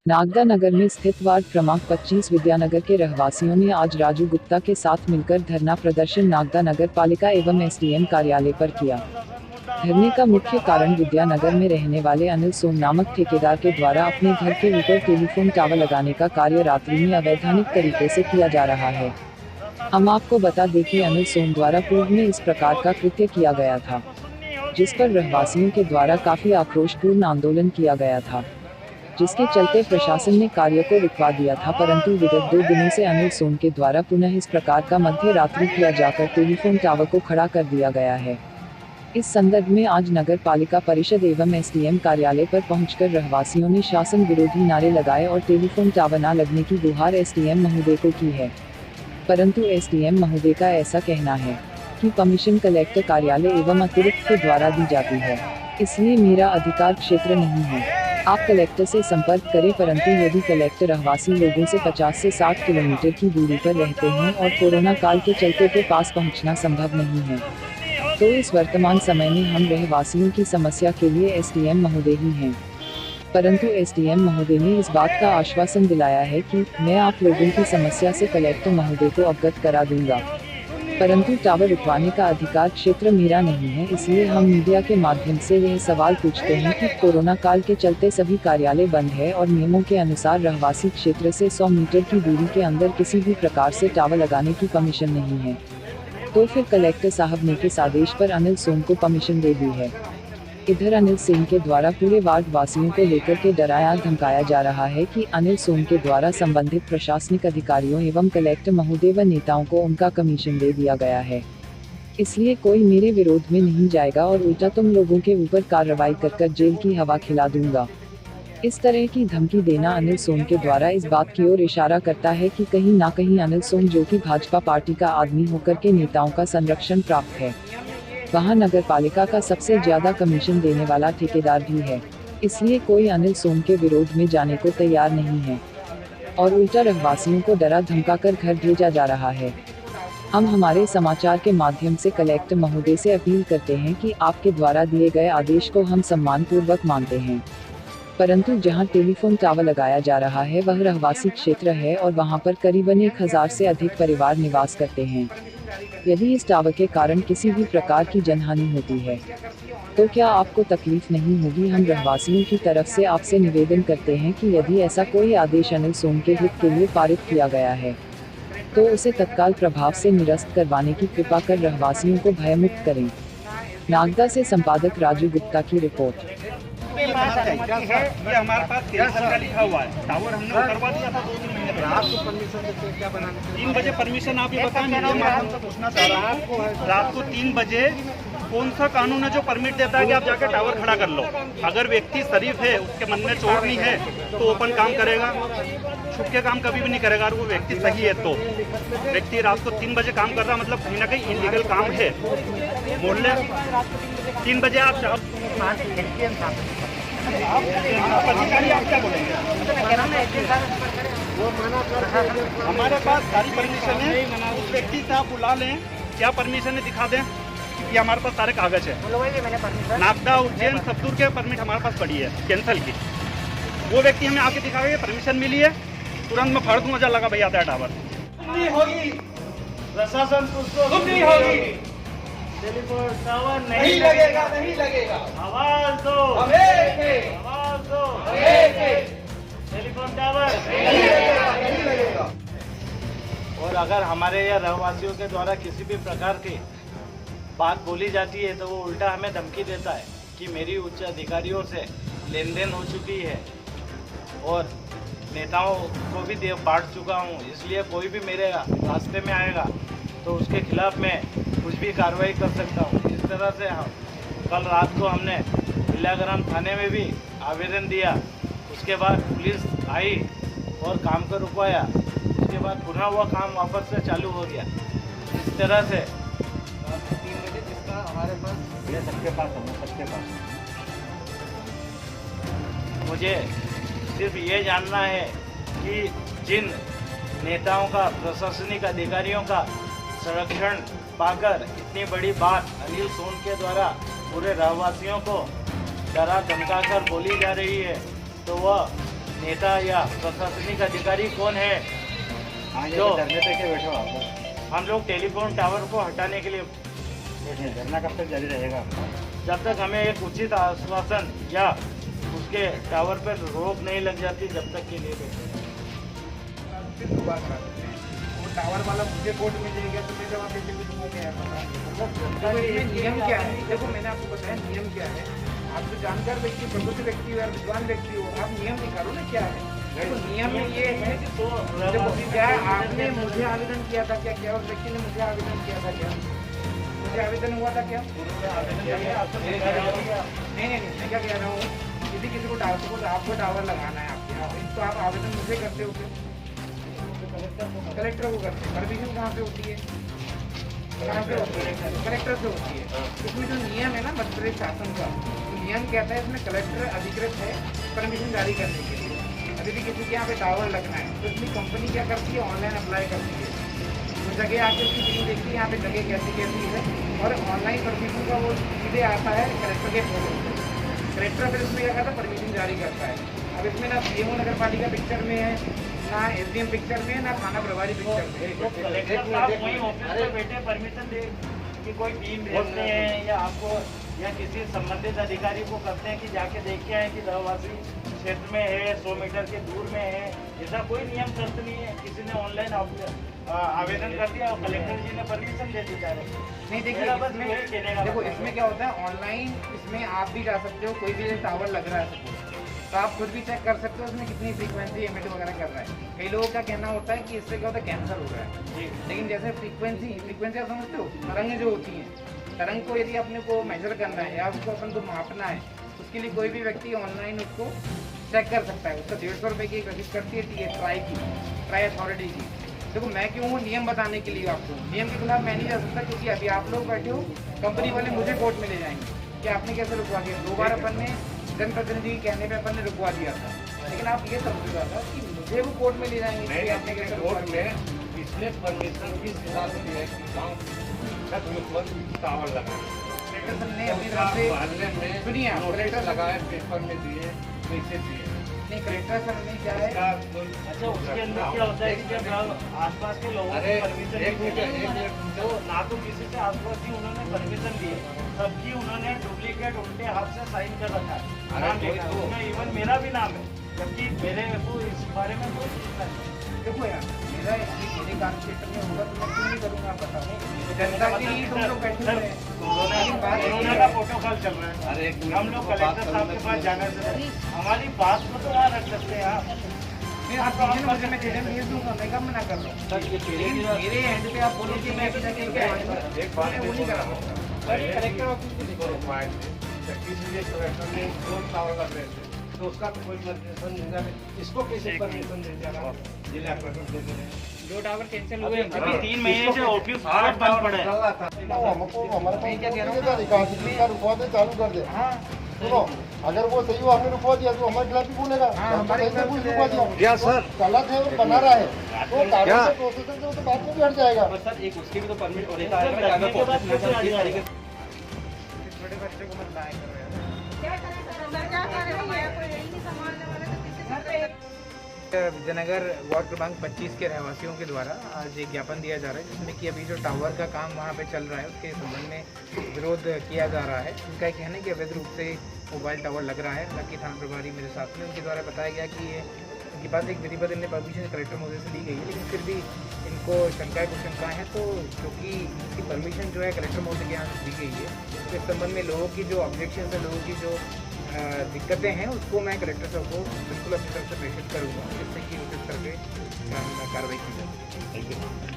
नागदा नगर में स्थित वार्ड क्रमांक 25 विद्यानगर के रहवासियों ने आज राजू गुप्ता के साथ मिलकर धरना प्रदर्शन नागदा नगर पालिका एवं एसडीएम कार्यालय पर किया। धरने का मुख्य कारण विद्यानगर में रहने वाले अनिल सोम नामक ठेकेदार के द्वारा अपने घर के ऊपर टेलीफोन टावर लगाने का कार्य रात्रि में अवैधानिक तरीके से किया जा रहा है। हम आपको बता दें कि अनिल सोम द्वारा पूर्व में इस प्रकार का कृत्य किया गया था, जिस पर रहवासियों के द्वारा काफी आक्रोशपूर्ण आंदोलन किया गया था, जिसके चलते प्रशासन ने कार्य को रुकवा दिया था। परंतु विगत 2 दिनों से अनिल सोम के द्वारा पुनः इस प्रकार का मध्य रात्रि किया जाकर टेलीफोन टावर को खड़ा कर दिया गया है। इस संदर्भ में आज नगर पालिका परिषद एवं एसडीएम कार्यालय पर पहुंचकर रहवासियों ने शासन विरोधी नारे लगाए और टेलीफोन टावर न लगने की गुहार एसडीएम महोदय को की है। परंतु एसडीएम महोदय का ऐसा कहना है कि परमिशन कलेक्टर कार्यालय एवं अतिरिक्त के द्वारा दी जाती है, इसलिए मेरा अधिकार क्षेत्र नहीं है। आप कलेक्टर से संपर्क करें। परंतु यदि कलेक्टर रहवासी लोगों से 50 से 60 किलोमीटर की दूरी पर रहते हैं और कोरोना काल के चलते के पास पहुंचना संभव नहीं है, तो इस वर्तमान समय में हम रहवासियों की समस्या के लिए एसडीएम महोदय ही हैं। परंतु एसडीएम महोदय ने इस बात का आश्वासन दिलाया है कि मैं आप लोगों की समस्या से कलेक्टर महोदय को अवगत करा दूंगा, परंतु टावर रुकवाने का अधिकार क्षेत्र मेरा नहीं है। इसलिए हम मीडिया के माध्यम से यह सवाल पूछते हैं कि कोरोना काल के चलते सभी कार्यालय बंद है और नियमों के अनुसार रहवासी क्षेत्र से 100 मीटर की दूरी के अंदर किसी भी प्रकार से टावर लगाने की परमिशन नहीं है, तो फिर कलेक्टर साहब ने किस आदेश पर अनिल सोम को परमिशन दे दी है। इधर अनिल सिंह के द्वारा पूरे वार्ड वासियों को लेकर के डराया धमकाया जा रहा है कि अनिल सोम के द्वारा संबंधित प्रशासनिक अधिकारियों एवं कलेक्टर महोदय व नेताओं को उनका कमीशन दे दिया गया है, इसलिए कोई मेरे विरोध में नहीं जाएगा और उल्टा तुम लोगों के ऊपर कार्रवाई कर जेल की हवा खिला दूंगा। इस तरह की धमकी देना अनिल सोम के द्वारा इस बात की ओर इशारा करता है कि कहीं ना कहीं अनिल सोम, जो कि भाजपा पार्टी का आदमी होकर के नेताओं का संरक्षण प्राप्त है, वहां नगर पालिका का सबसे ज्यादा कमीशन देने वाला ठेकेदार भी है, इसलिए कोई अनिल सोम के विरोध में जाने को तैयार नहीं है और उल्टा रहवासियों को डरा धमका कर घर भेजा जा रहा है। हम हमारे समाचार के माध्यम से कलेक्टर महोदय से अपील करते हैं कि आपके द्वारा दिए गए आदेश को हम सम्मानपूर्वक मानते हैं, परंतु जहां टेलीफोन टावर लगाया जा रहा है वह रहवासी क्षेत्र है और वहां पर करीबन 1000 से अधिक परिवार निवास करते हैं। यदि इस टावर के कारण किसी भी प्रकार की जनहानि होती है तो क्या आपको तकलीफ नहीं होगी। हम रहवासियों की तरफ से आपसे निवेदन करते हैं कि यदि ऐसा कोई आदेश अनिल सोम के हित के लिए पारित किया गया है तो उसे तत्काल प्रभाव से निरस्त करवाने की कृपा कर रहवासियों को भयमुक्त करें। नागदा से संपादक राजू गुप्ता की रिपोर्ट। ये हमारे पास का लिखा हुआ है, टावर हमने उतरवा दिया था 2-3 महीने पहले। आपको परमिशन देते हैं क्या बनाने? 3 बजे परमिशन आप ये बताएं, मैं आपसे पूछना चाह रहा हूँ, रात को 3 बजे कौन सा कानून है जो परमिट देता है कि आप जाकर टावर खड़ा कर लो? अगर व्यक्ति शरीफ है, उसके मन में चोट नहीं है तो ओपन काम करेगा, छुप के काम कभी भी नहीं करेगा। और वो व्यक्ति सही है तो व्यक्ति रात को 3 बजे काम कर रहा, मतलब कहीं ना कहीं इलीगल काम है। मोहल्ले 3 बजे आप अधिकारी आप क्या बोलेंगे? हमारे पास सारी परमिशन है, उस व्यक्ति से आप बुला लें, क्या परमिशन है दिखा दें, ये हमारे पास सारे कागज है। नागदा, उज्जैन, सब्दूर के परमिट हमारे पास पड़ी है कैंसिल की। वो व्यक्ति हमें आके दिखाएगा परमिशन मिली है, तुरंत मैं फाड़ दूंगा, लगा भैया आता है टावर। नहीं होगी, प्रशासन नहीं होगी, टेलीफोन टावर नहीं लगेगा, नहीं लगेगा। आवाज दो, आवाज दो, टेलीफोन टावर नहीं लगेगा। और अगर हमारे या रहवासियों के द्वारा किसी भी प्रकार की बात बोली जाती है तो वो उल्टा हमें धमकी देता है कि मेरी उच्च अधिकारियों से लेन देन हो चुकी है और नेताओं को भी बांट चुका हूँ, इसलिए कोई भी मेरे रास्ते में आएगा तो उसके खिलाफ मैं कुछ भी कार्रवाई कर सकता हूँ। इस तरह से कल रात को हमने बिल्लाग्राम थाने में भी आवेदन दिया, उसके बाद पुलिस आई और काम को रुकवाया, उसके बाद पुनः वह काम वापस से चालू हो गया। इस तरह से 3 बजे जिसका हमारे पास ये सबके पास मुझे सिर्फ ये जानना है कि जिन नेताओं का, प्रशासनिक अधिकारियों का संरक्षण पाकर इतनी बड़ी बात अनिल सोम के द्वारा पूरे रहवासियों को डरा धमका कर बोली जा रही है, तो वह नेता या प्रशासनिक अधिकारी कौन है जो धरने पे के बैठे हो आप? हम लोग टेलीफोन टावर को हटाने के लिए बैठे धरना कब तक जारी रहेगा? जब तक हमें एक उचित आश्वासन या उसके टावर पर रोक नहीं लग जाती जब तक के लिए बैठे। वो टावर वाला मुझे कोर्ट में ले गया तो मैं जवाब कैसे भी दूंगा? क्या है मतलब इसमें नियम क्या है? देखो मैंने आपको बताया नियम क्या है। आप जो जानकार व्यक्ति, प्रबुद्ध व्यक्ति हो या विद्वान व्यक्ति हो, आप नियम निकालो ना क्या है। देखो नियम में ये है, देखो क्या आपने मुझे आवेदन किया था क्या उस व्यक्ति ने मुझे आवेदन किया था क्या? मुझे आवेदन हुआ था क्या? नहीं, मैं क्या कह रहा हूँ, किसी को आपको टावर लगाना है आपके यहाँ, तो आप आवेदन मुझे करते हो क्या? कलेक्टर को करते हैं। परमिशन कहाँ से होती है? कहाँ से होती है? कलेक्टर से होती है। इसमें जो नियम है ना मध्य प्रदेश शासन का, तो नियम कहता है इसमें कलेक्टर अधिकृत है परमिशन जारी करने के लिए। अभी भी किसी के यहाँ पे टावर लगना है तो इसमें कंपनी क्या करती है? ऑनलाइन अप्लाई करती है। तो जगह आके उसकी टीम देखती है यहाँ पे जगह कैसी है और ऑनलाइन परमिशन का वो सीधे आता है कलेक्टर के फोटो से। कलेक्टर फिर इसमें क्या करता है? परमिशन जारी करता है। अब इसमें ना सीएमओ नगर पालिका पिक्चर में है, ना एसडीएम पिक्चर में, ना थाना प्रभारी पिक्चर में। तो कलेक्टर साहब वही ऑफिस में बैठे परमिशन दे कि कोई टीम भेजते हैं या आपको या किसी संबंधित अधिकारी को करते हैं कि जाके देख के आए कि रहवासी क्षेत्र में है, 100 मीटर के दूर में है। ऐसा कोई नियम शर्त नहीं है। किसी ने ऑनलाइन आवेदन कर दिया और कलेक्टर जी ने परमिशन दे दी डायरेक्ट। नहीं देखिए देखो इसमें क्या होता है, ऑनलाइन इसमें आप भी जा सकते हो। कोई भी टावर लग रहा है तो आप खुद भी चेक कर सकते हो उसमें कितनी फ्रीक्वेंसी एमिट वगैरह कर रहा है। कई लोगों का कहना होता है कि इससे क्या होता है कैंसर हो रहा है, लेकिन जैसे फ्रीक्वेंसी आप समझते हो, तरंग जो होती हैं, तरंग को यदि अपने को मेजर करना है या उसको अपन को मापना है, उसके लिए कोई भी व्यक्ति ऑनलाइन उसको चेक कर सकता है। उसका 150 रुपये की एक रजिस्टर करती है ट्राई अथॉरिटी की। देखो मैं क्यों हूँ नियम बताने के लिए आपको। नियम के खिलाफ मैं नहीं जा सकता क्योंकि अभी आप लोग बैठे हो, कंपनी वाले मुझे कोर्ट में ले जाएंगे कि आपने कैसे रुकवा दिया। 2 बार अपन ने जनप्रतिनिधि के कहने पे अपन ने रुकवा दिया था, लेकिन आप ये समझ रहा था कि मुझे वो कोर्ट में ले जाएंगे कि आपने कैसे कोर्ट में इसने परमिशन किस हिसाब से दिया है कि गाँव तक टावर लगाना। कलेक्टर ने अपनी तरफ से सुनिए, कलेक्टर लगाए पेपर में दिए, कैसे दिए? नहीं कलेक्टर सर ने क्या है, अच्छा उसके अंदर क्या होता है कि जब आसपास के लोगों को परमिशन तो ना तो किसी से आसपास ही उन्होंने परमिशन दी, सबकी उन्होंने डुप्लीकेट उल्टे हाथ से साइन कर रखा है। नाम लिखा है उसमें, इवन मेरा भी नाम है, जबकि मेरे को इस बारे में कोई सूचना नहीं। देखो यार मेरे काम क्षेत्र में होगा तो मैं क्यों नहीं करूँगा? आप बताओ, जनता के लिए तुम लोग बैठे हुए हैं। कोरोना का प्रोटोकॉल चल रहा है। अरे हम लोग कलेक्टर साहब के पास जाना चाहिए, हमारी बात को तो वहाँ रख सकते हैं आप। फिर आप दीजिए मुझे, मैं चेहरे भेज दूंगा, मैं कब मना कर रहा हूँ। लेकिन मेरे एंड पे आप बोलो कि मैं एक बार वो नहीं करा सकता। कलेक्टर ऑफिस में देखो कलेक्टर ने 2 टावर लग रहे थे तो उसका तो कोई परमिशन नहीं था। इसको कैसे परमिशन दे दिया? जिला प्रशासन दे रहे हैं। 2 टावर कैंसिल हुए, अभी 3 महीने से ऑफिस बंद पड़े हैं। चालू कर दे। सुनो, अगर वो सही हो आपने रुकवा दिया तो हमारे खिलाफ भी बोलेगा। हमारे खिलाफ भी रुकवा दिया क्या सर? गलत है और बना रहा है तो कानून से प्रोसेस से तो बाद में भी हट जाएगा। सर एक उसके भी तो परमिट होने का छोटे बच्चे को मत लाया करो यार। विजयनगर वार्ड क्रमांक 25 के रहवासियों के द्वारा आज एक ज्ञापन दिया जा रहा है जिसमें कि अभी जो टावर का काम वहाँ पे चल रहा है उसके संबंध में विरोध किया जा रहा है। उनका कहना है कि अवैध रूप से मोबाइल टावर लग रहा है। हालांकि थाना प्रभारी मेरे साथ में, उनके द्वारा बताया गया कि ये उनके पास एक विधिवत इन्हें परमिशन कलेक्टर महोदय से दी गई है, लेकिन फिर भी इनको शंकाएं कुछ शंकाएँ हैं। तो क्योंकि इसकी परमिशन जो है कलेक्टर महोदय के यहाँ से दी गई है, तो इस संबंध में लोगों की जो ऑब्जेक्शन है, लोगों की जो दिक्कतें हैं उसको मैं कलेक्टर साहब को बिल्कुल अपनी तरफ से प्रेषित करूँगा जिससे कि उचित करके कार्रवाई की जाए।